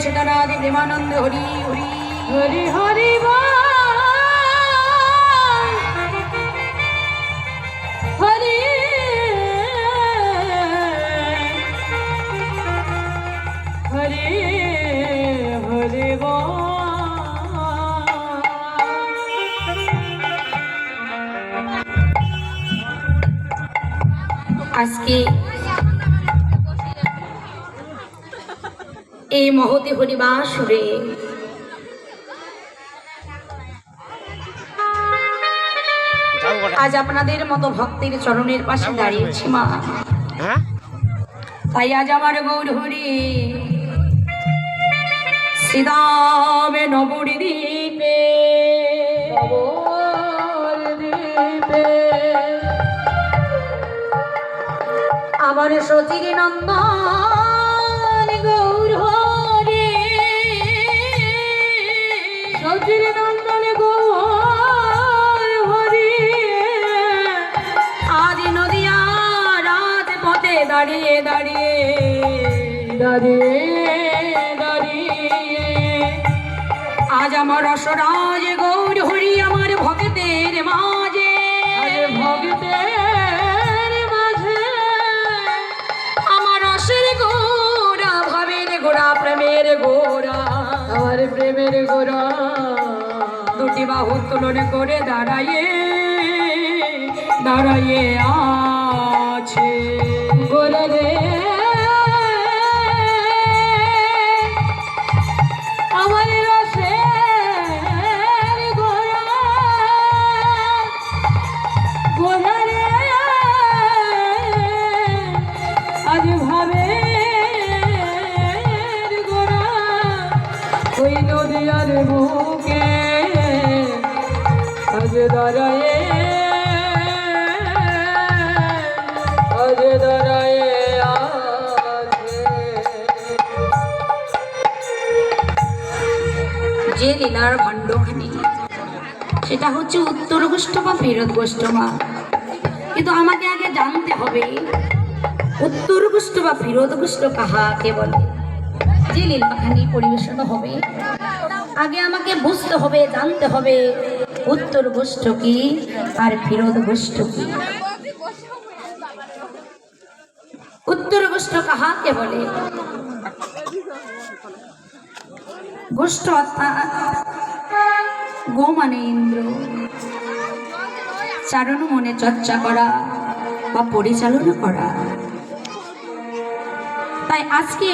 সীতারাধি প্রেমানন্দ হরি হরি হরি হরি বল হরি হরি হরি বল। আজকে এই মহতি হরিবাসরে আজ আপনাদের মতো ভক্তের চরণের পাশে দাঁড়িয়েছি মা। তাই আজ আমার গৌর হরি শ্রীদামে নবদ্বীপে আমার সচির নন্দন গৌর হরি সচির নন্দন গৌর হরি আজ নদিয়া রাজপথে দাঁড়িয়ে দাঁড়িয়ে দাঁড়িয়ে দাঁড়িয়ে আজ আমার রসরাজ গৌর হরি আমার ভক্তের মাঝে ভক্তের মাঝে আমার রসের গোরা ভাবের গোরা প্রেমের গোরা আমার প্রেমের গোরা দুটি বাহু তুলন করে দাঁড়াইয়ে দাঁড়াইয়ে আছে গোরা রে আমার রসের গোরা গোরা রে আজ ভাবে গোরা ওই নদিয়ার বুকে আজ দাঁড়ায়ে আজ দাঁড়ায়ে যে লীলার ভাণ্ডখানি সেটা হচ্ছে উত্তর গোষ্ঠ বা ফেরত গোষ্ঠ মা। কিন্তু আমাকে আগে জানতে হবে উত্তর গোষ্ঠ বা ফেরত গোষ্ঠ কাহাকে বলে। যে লীলাখানি পরিবেশন হবে আগে আমাকে বুঝতে হবে জানতে হবে উত্তর গোষ্ঠ কি আর ফেরত গোষ্ঠ কি। উত্তর গোষ্ঠ কাহাকে বলে? গোষ্ঠ অর্থাৎ গো মানে ইন্দ্র, চারণ মনে চর্চা করা বা পরিচালনা করা। তাই আজকে